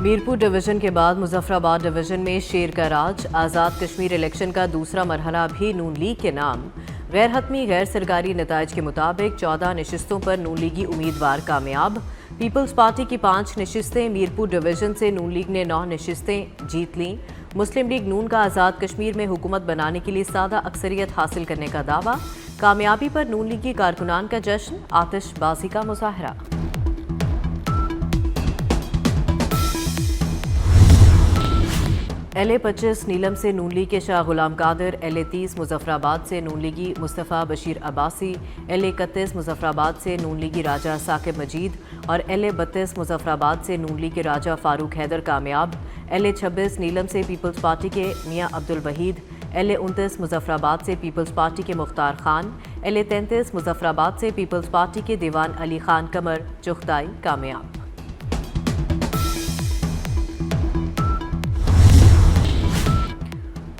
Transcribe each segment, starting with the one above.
Mirpur division के बाद Muzaffarabad division में शेर का राज। आज़ाद कश्मीर इलेक्शन का दूसरा मरहला भी नून लीग के नाम। गैर हतमी गैर सरकारी नताइज के मुताबिक 14 नशिस्तों पर नून लीगी उम्मीदवार कामयाब। पीपल्स पार्टी की 5 नशिस्तें, मीरपुर डिवीजन से नून लीग ने 9 नशिस्तें जीत लीं। मुस्लिम लीग नून का आज़ाद कश्मीर में हुकूमत बनाने के लिए सादा अक्सरियत हासिल करने का दावा। कामयाबी पर नून लीगी कारकुनान का जश्न, आतिशबाजी का मुजाहरा। LA-25 नीलम से नून लीग के शाह गुलाम कादिर, LA-30 मुजफ्फराबाद से नून लीगी मुस्तफ़ा बशीर अब्बासी, LA-31 मुजफ्फराबाद से नून लीगी राजा साकिब मजीद और LA-32 मुजफ्फराबाद से नून लीग के राजा फारूक हैदर कामयाब। LA-26 नीलम से पीपल्स पार्टी के मियां अब्दुल वहीद, LA-29 मुजफ्फराबाद से पीपल्स पार्टी के मुख्तार खान, LA-33 मुजफ्फराबाद से पीपल्स पार्टी के दीवान अली खान कमर चुगताई कामयाब।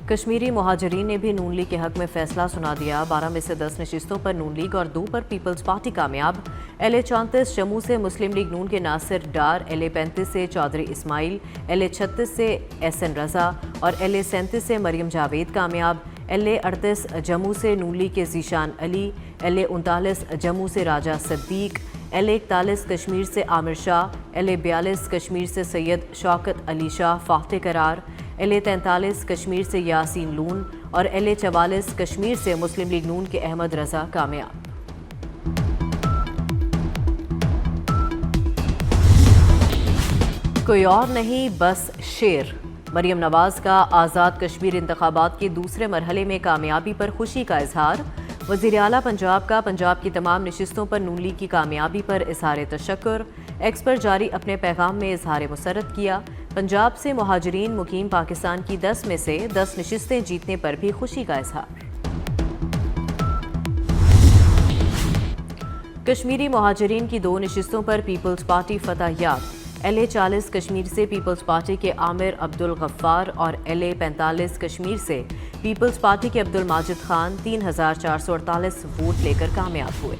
कश्मीरी मुहाजिरीन ने भी नून लीग के हक में फैसला सुना दिया। 12 में से 10 नशिस्तों पर नून लीग और 2 पर पीपल्स पार्टी कामयाब। LA-34 जम्मू से मुस्लिम लीग नून के नासिर डार, LA-35 से चौधरी इस्माइल, LA-36 से SN रज़ा और LA-37 से मरियम जावेद कामयाब। LA-38 जम्मू से नून लीग के ज़ीशान अली, LA-39 जम्मू से राजा सद्दीक, LA-41 कश्मीर से आमिर शाह, LA-42 कश्मीर से सैयद शौकत अली शाह फातह करार, LA-43 कश्मीर से यासीन लून और LA-44 कश्मीर से मुस्लिम लीग नून के अहमद रज़ा कामयाब। कोई और नहीं बस शेर। मरियम नवाज का आज़ाद कश्मीर इंतखाबात के दूसरे मरहले में कामयाबी पर खुशी का इजहार। वज़ीर आला पंजाब का पंजाब की तमाम नशिस्तों पर नून लीग की कामयाबी पर इजहार तशक्कुर। एक्स पर जारी अपने पैगाम में इजहार मुसरत किया। पंजाब से मुहाजिरीन मुकीम पाकिस्तान की 10 में से 10 नशिस्तें जीतने पर भी खुशी का इजहार। कश्मीरी मुहाजिरीन की 2 नशिस्तों पर पीपल्स पार्टी फतह याब। LA-40 कश्मीर से पीपल्स पार्टी के आमिर अब्दुल गफ्फार और LA-45 कश्मीर से पीपल्स पार्टी के अब्दुल माजिद खान 3448 वोट लेकर कामयाब हुए।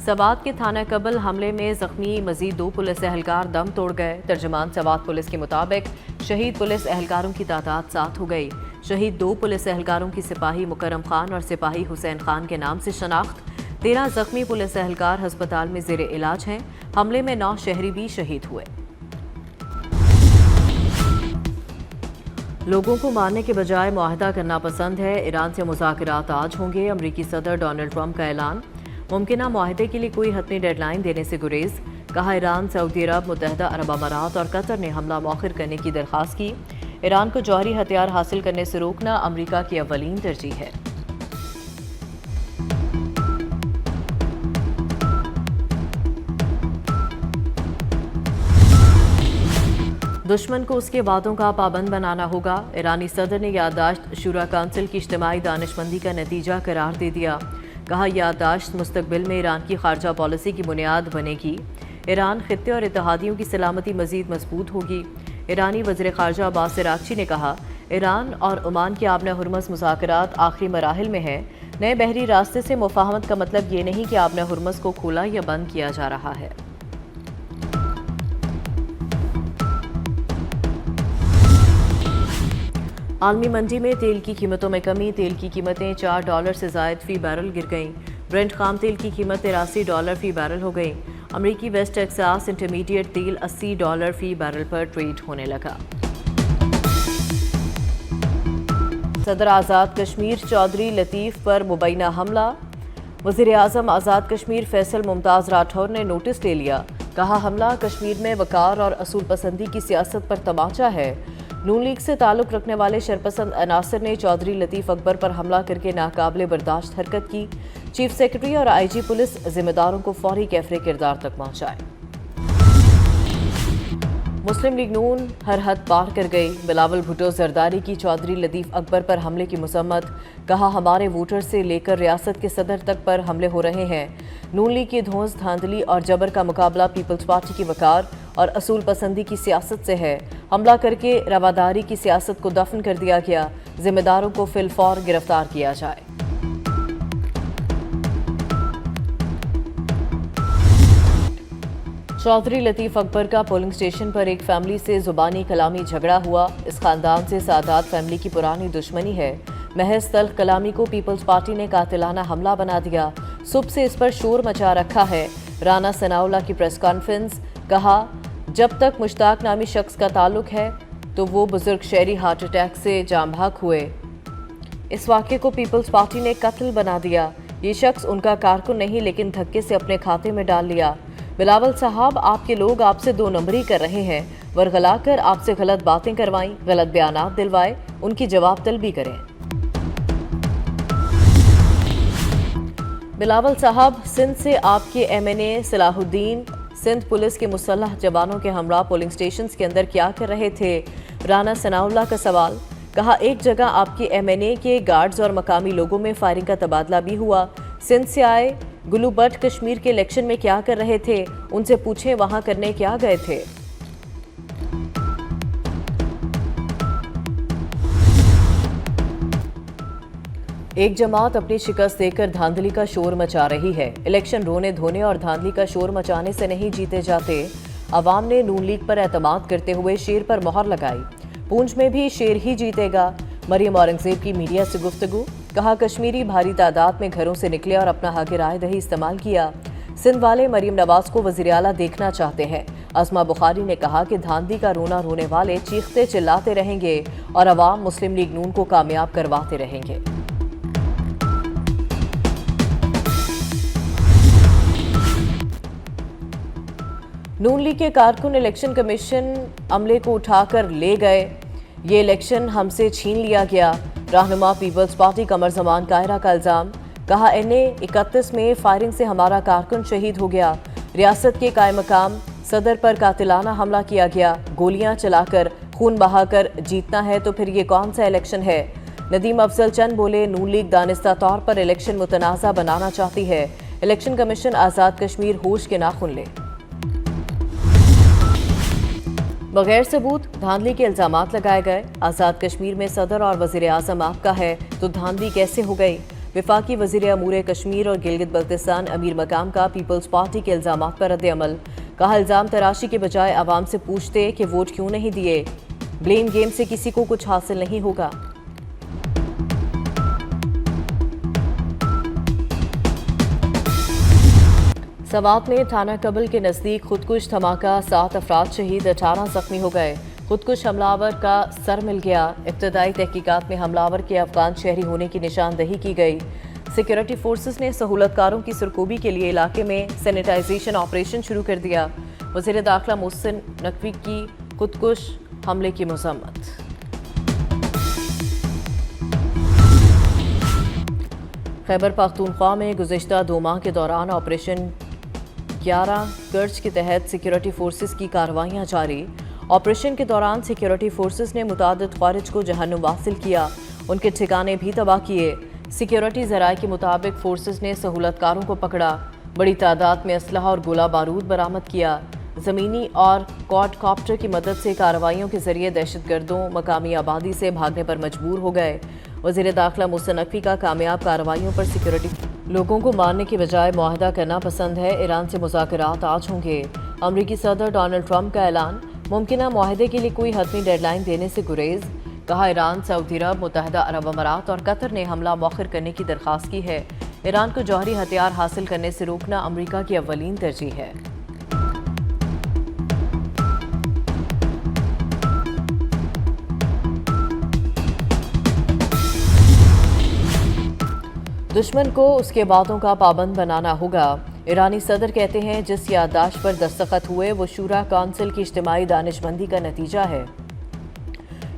सवात के थाना कबल हमले में जख्मी मजीद 2 पुलिस एहलकार दम तोड़ गए। तर्जमान सवात पुलिस के मुताबिक शहीद पुलिस एहलकारों की तादाद 7 हो गई। शहीद 2 पुलिस एहलकारों की सिपाही मुकरम खान और सिपाही हुसैन खान के नाम से शनाख्त। 13 जख्मी पुलिस एहलकार हस्पताल में ज़ेरे इलाज हैं। हमले में 9 शहरी भी शहीद हुए। लोगों को मारने के बजाय मुआहदा करना पसंद है। ईरान से मुज़ाकरात आज होंगे। अमरीकी सदर डोनाल्ड ट्रंप का ऐलान। मुमकिना मुआहदे के लिए कोई हतमी डेडलाइन देने से गुरेज। कहा ईरान, सऊदी अरब, मुत्तहदा अरब अमारात और कतर ने हमला मौखर करने की दरख्वास्त की। ईरान को जौहरी हथियार हासिल करने से रोकना अमरीका की अव्वलीन तरजीह है। दुश्मन को उसके वादों का पाबंद बनाना होगा। ईरानी सदर ने याददाश्त शूरा काउंसिल की इज्तिमाई दानिशमंदी का नतीजा करार दे दिया। कहा याददाश्त मुस्तकबिल में ईरान की खारजा पॉलिसी की बुनियाद बनेगी। ईरान, खित्ते और इत्तेहादियों की सलामती मजीद मजबूत होगी। ईरानी वज़ीर ख़ारजा अब्बास अराग़ची ने कहा ईरान और ओमान के आबना हुर्मस मुज़ाकरात आखिरी मराहिल में है। नए बहरी रास्ते से मुफाहमत का मतलब ये नहीं कि आबना हुर्मस को खोला या बंद किया जा रहा है। आलमी मंडी में तेल की कीमतों में कमी। तेल की कीमतें $4 से ज़ायद फ़ी बैरल गिर गईं। ब्रेंट खाम तेल की कीमत $83 फ़ी बैरल हो गई। अमरीकी वेस्ट टेक्सास इंटरमीडिएट तेल $80 फ़ी बैरल पर ट्रेड होने लगा। सदर आज़ाद कश्मीर चौधरी लतीफ़ पर मुबैना हमला। वज़ीर आज़म आज़ाद कश्मीर फैसल मुमताज़ राठौर ने नोटिस ले लिया। कहा हमला कश्मीर में वकार और असूल पसंदी की सियासत पर तमाचा है। नून लीग से ताल्लुक़ रखने वाले शरपसंद अनासर ने चौधरी लतीफ़ अकबर पर हमला करके नाकाबिले बर्दाश्त हरकत की। चीफ सेक्रेटरी और IG पुलिस जिम्मेदारों को फौरी कैफरे किरदार तक पहुँचाए। मुस्लिम लीग नून हर हद पार कर गई। बिलावल भुट्टो जरदारी की चौधरी लतीफ़ अकबर पर हमले की मजम्मत। कहा हमारे वोटर से लेकर रियासत के सदर तक पर हमले हो रहे हैं। नून लीग की धौंस धांधली और जबर का मुकाबला पीपल्स पार्टी की वकार और असूल पसंदी की सियासत से है। हमला करके रवादारी की सियासत को दफन कर दिया गया। जिम्मेदारों को फिलफौर गिरफ्तार किया जाए। चौधरी लतीफ़ अकबर का पोलिंग स्टेशन पर एक फैमिली से जुबानी कलामी झगड़ा हुआ। इस खानदान से सादात फैमिली की पुरानी दुश्मनी है। महज तल्ख कलामी को पीपल्स पार्टी ने कातिलाना हमला बना दिया। सुबह से इस पर शोर मचा रखा है। राना सनाउल्लाह की प्रेस कॉन्फ्रेंस, कहा जब तक मुश्ताक नामी शख्स का ताल्लुक है तो वो बुजुर्ग शहरी हार्ट अटैक से जाम भाग हुए। इस वाक़े को पीपल्स पार्टी ने कत्ल बना दिया। ये शख्स उनका कारकुन नहीं लेकिन धक्के से अपने खाते में डाल लिया। बिलावल साहब, आपके लोग आपसे दो नंबरी कर रहे हैं, वरगला कर आपसे गलत बातें करवाएं, गलत बयानात दिलवाए, उनकी जवाब तलबी करें। बिलावल साहब, सिंध से आपके एमएनए सलाहुद्दीन सिंध पुलिस के मुसल्लह जवानों के हमरा पोलिंग स्टेशन के अंदर क्या कर रहे थे? राना सनाउल्लाह का सवाल, कहा एक जगह आपके एमएनए के गार्ड्स और मकामी लोगों में फायरिंग का तबादला भी हुआ। सिंध से आए गुलू भट्ट कश्मीर के इलेक्शन में क्या कर रहे थे? उनसे पूछें वहां करने क्या गए थे। एक जमात अपनी शिकस्त देकर धांधली का शोर मचा रही है। इलेक्शन रोने धोने और धांधली का शोर मचाने से नहीं जीते जाते। अवाम ने नून लीग पर एतमाद करते हुए शेर पर मोहर लगाई। पूंछ में भी शेर ही जीतेगा। मरियम औरंगजेब की मीडिया से गुफ्तगू, कहा कश्मीरी भारी तादाद में घरों से निकले और अपना हक राय दही इस्तेमाल किया। सिंध वाले मरियम नवाज को वज़ीर आला देखना चाहते हैं। अस्मा बुखारी ने कहा कि धांधली का रोना रोने वाले चीखते चिल्लाते रहेंगे और अवाम मुस्लिम लीग नून को कामयाब करवाते रहेंगे। नून लीग के कारकुन इलेक्शन कमीशन अमले को उठाकर ले गए। ये इलेक्शन हमसे छीन लिया गया। रहनुमा पीपल्स पार्टी कमर जमान कायरा का इल्जाम, कहा एनए 31 में फायरिंग से हमारा कारकुन शहीद हो गया। रियासत के कायम मकाम सदर पर कातिलाना हमला किया गया। गोलियां चलाकर खून बहाकर जीतना है तो फिर ये कौन सा इलेक्शन है? नदीम अफजल चंद बोले, नून लीग दानिस्ता तौर पर इलेक्शन मुतनाज़ा बनाना चाहती है। इलेक्शन कमीशन आज़ाद कश्मीर होश के नाखुन ले। बगैर सबूत धांधली के इल्जामात लगाए गए। आज़ाद कश्मीर में सदर और वज़ीर आज़म आपका है तो धांधली कैसे हो गई? वफाकी वज़ीर अमूर कश्मीर और गिलगित बल्तिस्तान अमीर मकाम का पीपल्स पार्टी के इल्जामात पर रद्द-ए-अमल, कहा इल्ज़ाम तराशी के बजाय आवाम से पूछते कि वोट क्यों नहीं दिए। ब्लेम गेम से किसी को कुछ हासिल नहीं होगा। सवात में थाना कबल के नज़दीक खुदकुश धमाका, 7 अफराद शहीद, 18 जख्मी हो गए। खुदकुश हमलावर का सर मिल गया। इब्तदाई तहकीकात में हमलावर के अफगान शहरी होने की निशानदही की गई। सिक्योरिटी फोर्सेस ने सहूलतकारों की सरकोबी के लिए इलाके में सैनिटाइजेशन ऑपरेशन शुरू कर दिया। वज़ीर दाखिला मोहसिन नकवी की खुदकुश हमले की मज़म्मत। खैबर पख्तूनख्वा में गुज़िश्ता 2 माह के दौरान ऑपरेशन 11 गर्ज के तहत सिक्योरिटी फोर्सेस की कार्रवाइयाँ जारी। ऑपरेशन के दौरान सिक्योरिटी फोर्सेस ने मुतादिद खारिज को जहन्नुम वासिल किया, उनके ठिकाने भी तबाह किए। सिक्योरिटी ज़राए के मुताबिक फोर्सेस ने सहूलतकारों को पकड़ा, बड़ी तादाद में असलहा और गोला बारूद बरामद किया। ज़मीनी और क्वाडकॉप्टर की मदद से कार्रवाइयों के जरिए दहशतगर्दों मकामी आबादी से भागने पर मजबूर हो गए। वज़ीर दाखिला मोहसिन नकवी का कामयाब कार्रवाइयों पर सिक्योरिटी लोगों को मारने की बजाय मुआहदा करना पसंद है। ईरान से मुज़ाकरात आज होंगे। अमरीकी सदर डोनाल्ड ट्रंप का ऐलान, मुमकिना मुआहदे के लिए कोई हतमी डेडलाइन देने से गुरेज। कहा ईरान, सऊदी अरब, मुत्तहिदा अरब अमारात और कतर ने हमला मौखर करने की दरख्वास्त की है। ईरान को जौहरी हथियार हासिल करने से रोकना अमरीका की अव्वलीन तरजीह है। दुश्मन को उसके बातों का पाबंद बनाना होगा। ईरानी सदर कहते हैं जिस याददाश्त पर दस्तखत हुए वो शूरा काउंसिल की इज्तिमाई दानिशमंदी का नतीजा है।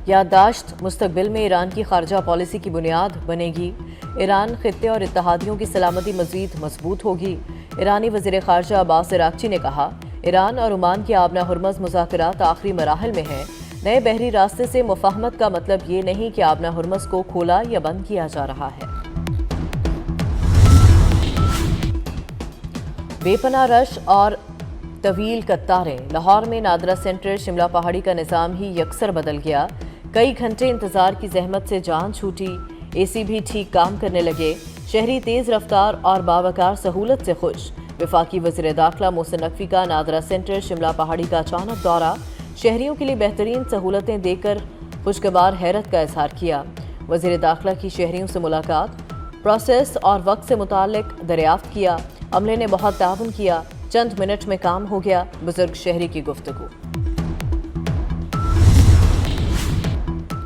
याददाश्त मुस्तकबिल में ईरान की खारजा पॉलिसी की बुनियाद बनेगी। ईरान, खित्ते और इत्तेहादियों की सलामती मज़ीद मजबूत होगी। ईरानी वज़ीर ख़ारजा अब्बास अराग़ची ने कहा, ईरान और ओमान के आबना हुर्मज़ मुज़ाकरात आखिरी मराहिल में हैं। नए बहरी रास्ते से मुफ़ाहमत का मतलब ये नहीं कि आबना हुर्मज़ को खोला या बंद किया जा रहा है। बेपनाह रश और तवील कतारें। लाहौर में नादरा सेंटर शिमला पहाड़ी का निज़ाम ही यकसर बदल गया। कई घंटे इंतजार की जहमत से जान छूटी। एसी भी ठीक काम करने लगे। शहरी तेज़ रफ्तार और बावकार सहूलत से खुश। वफाकी वज़ीर दाखिला मोहसिन नकवी का नादरा सेंटर शिमला पहाड़ी का अचानक दौरा, शहरियों के लिए बेहतरीन सहूलतें देकर खुशगवार हैरत का इजहार किया। वज़ीर दाखिला की शहरियों से मुलाकात, प्रोसेस और वक्त से मुतालिक दरियाफ्त किया। अमले ने बहुत ताउन किया, चंद मिनट में काम हो गया, बुजुर्ग शहरी की गुफ्तगू।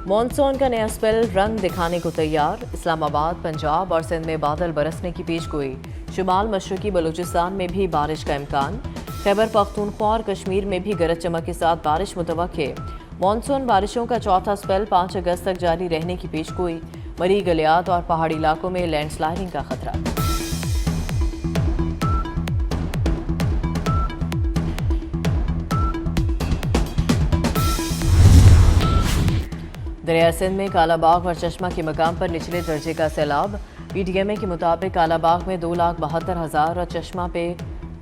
मॉनसून का नया स्पेल रंग दिखाने को तैयार, इस्लामाबाद, पंजाब और सिंध में बादल बरसने की पेशगोई। शुमाल मशरकी बलूचिस्तान में भी बारिश का इम्कान। खैबर पख्तूनख्वा और कश्मीर में भी गरज चमक के साथ बारिश मुतवक्के। मॉनसून बारिशों का चौथा स्पेल 5 अगस्त तक जारी रहने की पेशगोई। मरी गलियात और पहाड़ी इलाकों में लैंडस्लाइडिंग का खतरा। दरिया सिंध में कालाबाग और चश्मा के मकाम पर निचले दर्जे का सैलाब। पीटीएमए के मुताबिक कालाबाग में 2,72,000 और चश्मा पे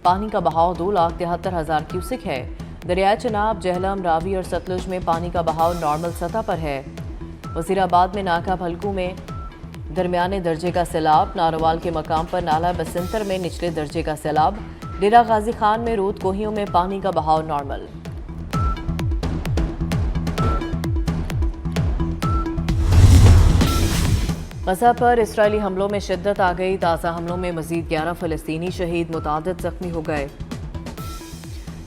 पानी का बहाव 2,73,000 क्यूसिक है। दरियाए चनाब, जहलम, रावी और सतलुज में पानी का बहाव नॉर्मल सतह पर है। वजीराबाद में नाका भलकू में दरमियाने दर्जे का सैलाब। नारोवाल के मकाम पर नाला बसंतर में निचले दर्जे का सैलाब। डेरा गाजी खान में रूद कोहियों में पानी का बहाव नॉर्मल। गजा पर इसराइली हमलों में शिद्दत आ गई। ताज़ा हमलों में मजीद 11 फ़लस्तीनी शहीद, मुतादिद जख्मी हो गए।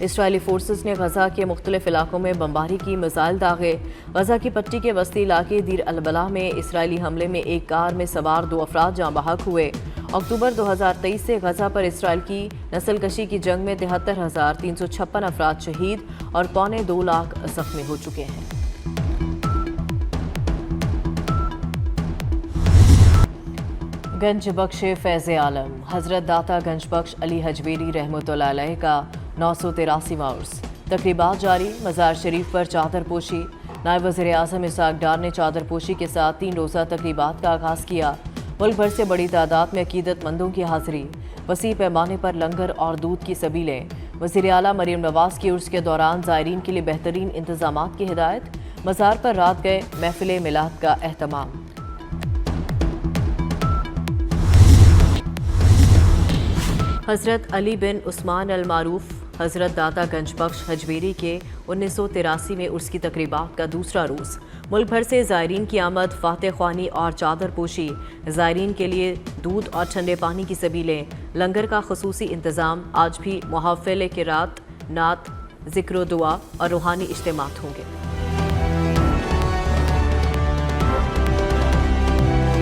इसराइली फोर्सेस ने गजा के मुख्तलिफ इलाकों में बमबारी की, मिसाइल दागे। गजा की पट्टी के वस्ती इलाके दीर अल-बलाह में इसराइली हमले में एक कार में सवार 2 अफराद जाँ बहक हुए। अक्टूबर 2023 से गजा पर इसराइल की नस्लकशी की जंग में 73,356 अफराद शहीद और 1.25 लाख जख्मी हो चुके हैं। गंज बख्श फैज़ आलम हज़रत दाता गंज बख्श अली हजवेरी रहमतुल्लाह अलैह का 983वां उर्स। तकरीबात जारी। मज़ार शरीफ पर चादर पोशी। नायब वज़ीर आज़म इसहाक डार ने चादर पोशी के साथ 3 रोज़ा तकरीबात का आगाज़ किया। मुल्क भर से बड़ी तादाद में अकीदतमंदों की हाज़िरी। वसी पैमाने पर लंगर और दूध की सबीलें। वज़ीर आला मरीम नवाज़ की उर्स के दौरान ज़ायरीन के लिए बेहतरीन इंतज़ामात की हिदायत। मज़ार पर रात गए महफिल मिलाद का एहतमाम। हज़रत अली बिन उस्मान अल मारूफ हज़रत दाता गंज बख्श हजवेरी के 1983 में उर्स की तकरीबात का दूसरा रोज़। मुल्क भर से ज़ायरीन की आमद, फातह ख्वानी और चादर पोशी। ज़ायरीन के लिए दूध और ठंडे पानी की सबीलें, लंगर का खसूसी इंतज़ाम। आज भी मुहाफ़िल क़िरात, नात, ज़िक्र दुआ और रूहानी इज्तिमात होंगे।